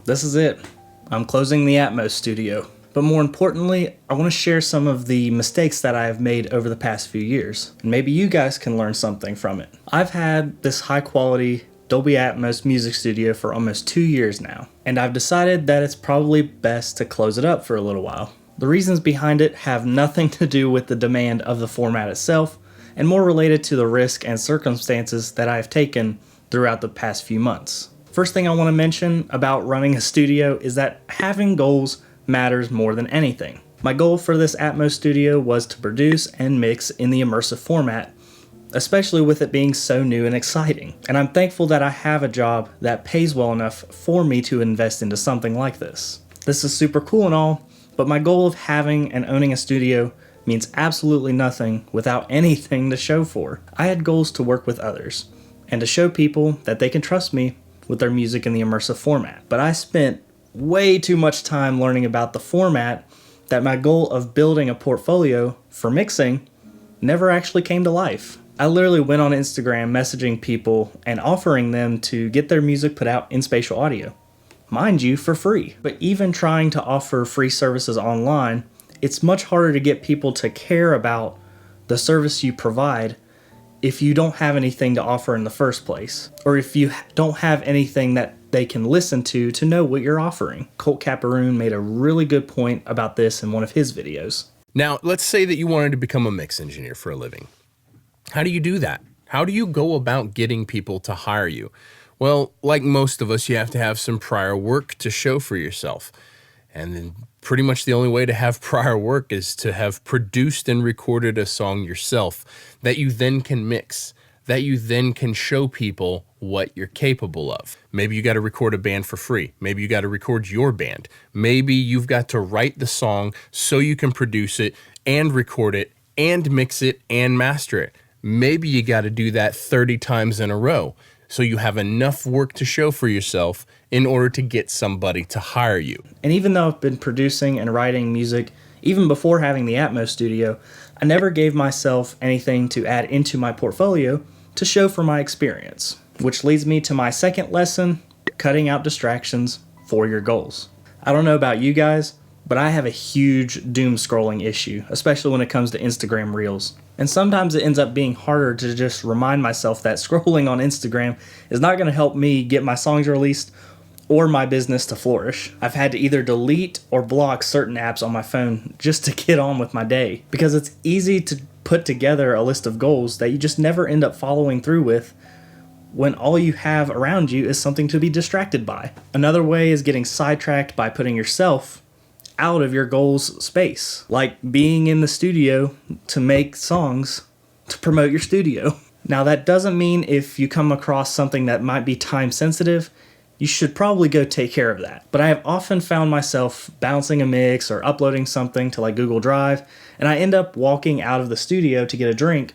This is it. I'm closing the Atmos studio. But more importantly, I want to share some of the mistakes that I have made over the past few years. And maybe you guys can learn something from it. I've had this high quality Dolby Atmos music studio for almost 2 years now, and I've decided that it's probably best to close it up for a little while. The reasons behind it have nothing to do with the demand of the format itself, and more related to the risk and circumstances that I have taken throughout the past few months. First thing I want to mention about running a studio is that having goals matters more than anything. My goal for this Atmos studio was to produce and mix in the immersive format, especially with it being so new and exciting. And I'm thankful that I have a job that pays well enough for me to invest into something like this. This is super cool and all, but my goal of having and owning a studio means absolutely nothing without anything to show for. I had goals to work with others and to show people that they can trust me with their music in the immersive format. But I spent way too much time learning about the format that my goal of building a portfolio for mixing never actually came to life. I literally went on Instagram messaging people and offering them to get their music put out in spatial audio. Mind you, for free. But even trying to offer free services online, it's much harder to get people to care about the service you provide if you don't have anything to offer in the first place, or if you don't have anything that they can listen to know what you're offering. Colt Caparoon made a really good point about this in one of his videos. Now, let's say that you wanted to become a mix engineer for a living. How do you do that? How do you go about getting people to hire you? Well, like most of us, you have to have some prior work to show for yourself. And then pretty much the only way to have prior work is to have produced and recorded a song yourself that you then can mix, that you then can show people what you're capable of. Maybe you got to record a band for free. Maybe you got to record your band. Maybe you've got to write the song so you can produce it and record it and mix it and master it. Maybe you got to do that 30 times in a row so you have enough work to show for yourself in order to get somebody to hire you. And even though I've been producing and writing music even before having the Atmos studio, I never gave myself anything to add into my portfolio to show for my experience. Which leads me to my second lesson, cutting out distractions for your goals. I don't know about you guys, but I have a huge doom scrolling issue, especially when it comes to Instagram Reels. And sometimes it ends up being harder to just remind myself that scrolling on Instagram is not going to help me get my songs released or my business to flourish. I've had to either delete or block certain apps on my phone just to get on with my day, because it's easy to put together a list of goals that you just never end up following through with when all you have around you is something to be distracted by. Another way is getting sidetracked by putting yourself out of your goals space, like being in the studio to make songs to promote your studio. Now, that doesn't mean if you come across something that might be time sensitive, you should probably go take care of that. But I have often found myself bouncing a mix or uploading something to like Google Drive, and I end up walking out of the studio to get a drink,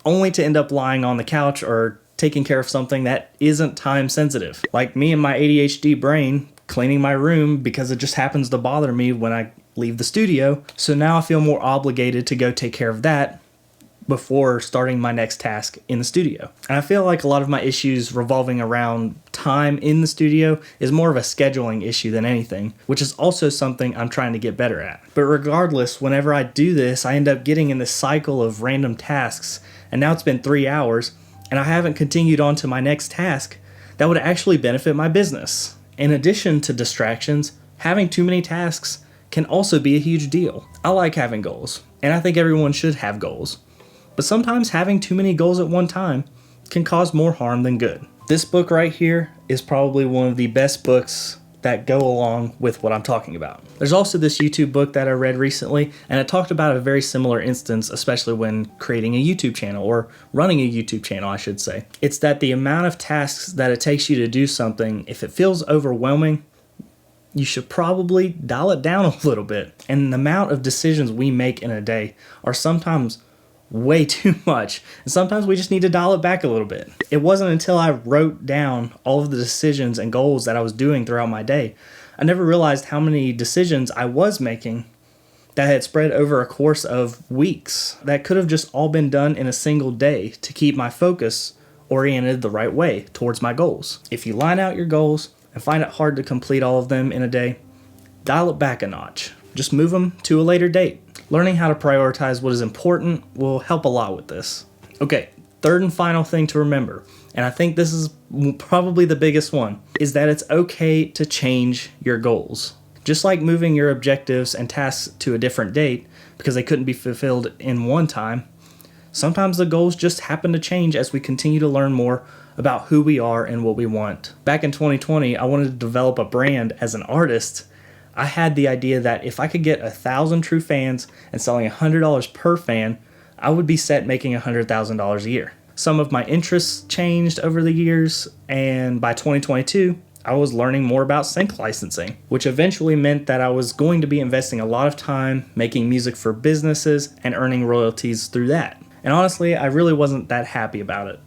only to end up lying on the couch or taking care of something that isn't time sensitive. Like me and my ADHD brain cleaning my room because it just happens to bother me when I leave the studio. So now I feel more obligated to go take care of that before starting my next task in the studio. And I feel like a lot of my issues revolving around time in the studio is more of a scheduling issue than anything, which is also something I'm trying to get better at. But regardless, whenever I do this, I end up getting in this cycle of random tasks, and now it's been 3 hours, and I haven't continued on to my next task that would actually benefit my business. In addition to distractions, having too many tasks can also be a huge deal. I like having goals, and I think everyone should have goals. But sometimes having too many goals at one time can cause more harm than good. This book right here is probably one of the best books that go along with what I'm talking about. There's also this YouTube book that I read recently, and it talked about a very similar instance, especially when creating a YouTube channel, or running a YouTube channel, I should say. It's that the amount of tasks that it takes you to do something, if it feels overwhelming, you should probably dial it down a little bit. And the amount of decisions we make in a day are sometimes way too much, and sometimes we just need to dial it back a little bit. It wasn't until I wrote down all of the decisions and goals that I was doing throughout my day, I never realized how many decisions I was making that had spread over a course of weeks that could have just all been done in a single day to keep my focus oriented the right way towards my goals. If you line out your goals, and find it hard to complete all of them in a day, dial it back a notch. Just move them to a later date. Learning how to prioritize what is important will help a lot with this. Okay, third and final thing to remember, and I think this is probably the biggest one, is that it's okay to change your goals. Just like moving your objectives and tasks to a different date because they couldn't be fulfilled in one time, sometimes the goals just happen to change as we continue to learn more about who we are and what we want. Back in 2020, I wanted to develop a brand as an artist. I had the idea that if I could get 1,000 true fans and selling $100 per fan, I would be set making $100,000 a year. Some of my interests changed over the years, and by 2022, I was learning more about sync licensing, which eventually meant that I was going to be investing a lot of time making music for businesses and earning royalties through that. And honestly, I really wasn't that happy about it.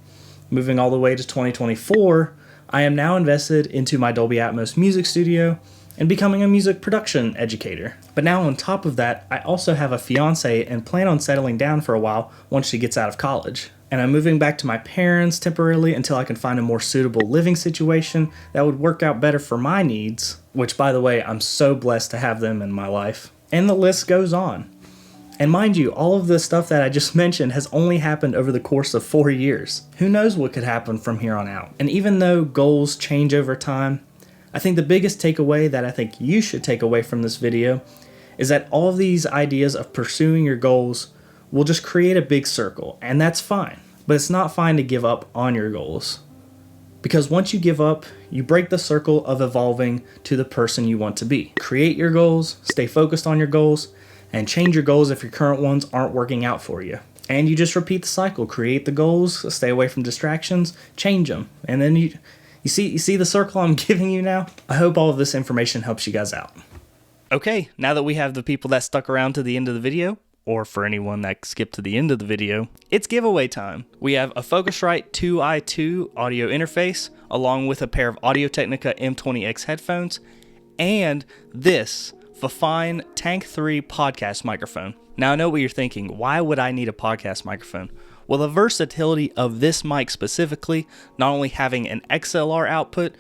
Moving all the way to 2024, I am now invested into my Dolby Atmos music studio and becoming a music production educator. But now on top of that, I also have a fiance and plan on settling down for a while once she gets out of college. And I'm moving back to my parents temporarily until I can find a more suitable living situation that would work out better for my needs, which, by the way, I'm so blessed to have them in my life. And the list goes on. And mind you, all of the stuff that I just mentioned has only happened over the course of 4 years. Who knows what could happen from here on out? And even though goals change over time, I think the biggest takeaway that I think you should take away from this video is that all of these ideas of pursuing your goals will just create a big circle, and that's fine. But it's not fine to give up on your goals. Because once you give up, you break the circle of evolving to the person you want to be. Create your goals, stay focused on your goals, and change your goals if your current ones aren't working out for you. And you just repeat the cycle. Create the goals, stay away from distractions, change them. And then you see the circle I'm giving you now? I hope all of this information helps you guys out. Okay, now that we have the people that stuck around to the end of the video, or for anyone that skipped to the end of the video, it's giveaway time. We have a Focusrite 2i2 audio interface, along with a pair of Audio-Technica M20X headphones, and this Fifine Tank 3 podcast microphone. Now I know what you're thinking, why would I need a podcast microphone? Well, the versatility of this mic specifically, not only having an XLR output,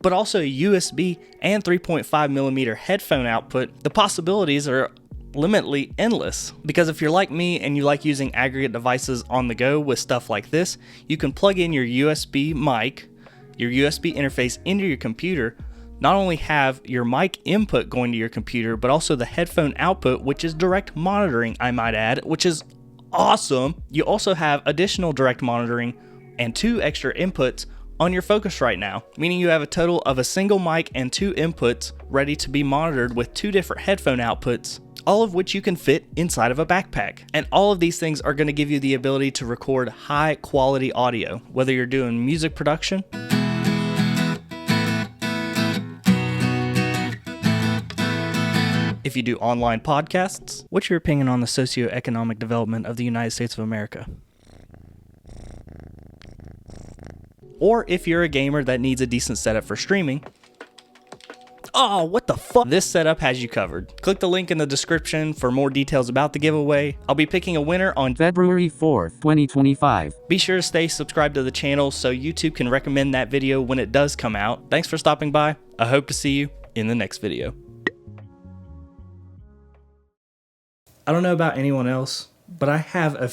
but also a USB and 3.5mm headphone output, the possibilities are limitlessly endless. Because if you're like me and you like using aggregate devices on the go with stuff like this, you can plug in your USB mic, your USB interface into your computer, not only have your mic input going to your computer, but also the headphone output, which is direct monitoring, I might add, which is awesome. You also have additional direct monitoring and 2 extra inputs on your Focusrite now, meaning you have a total of a single mic and 2 inputs ready to be monitored with 2 different headphone outputs, all of which you can fit inside of a backpack. And all of these things are going to give you the ability to record high quality audio, whether you're doing music production, if you do online podcasts. What's your opinion on the socioeconomic development of the United States of America? Or if you're a gamer that needs a decent setup for streaming. Oh, what the fuck? This setup has you covered. Click the link in the description for more details about the giveaway. I'll be picking a winner on February 4th, 2025. Be sure to stay subscribed to the channel so YouTube can recommend that video when it does come out. Thanks for stopping by. I hope to see you in the next video. I don't know about anyone else, but I have a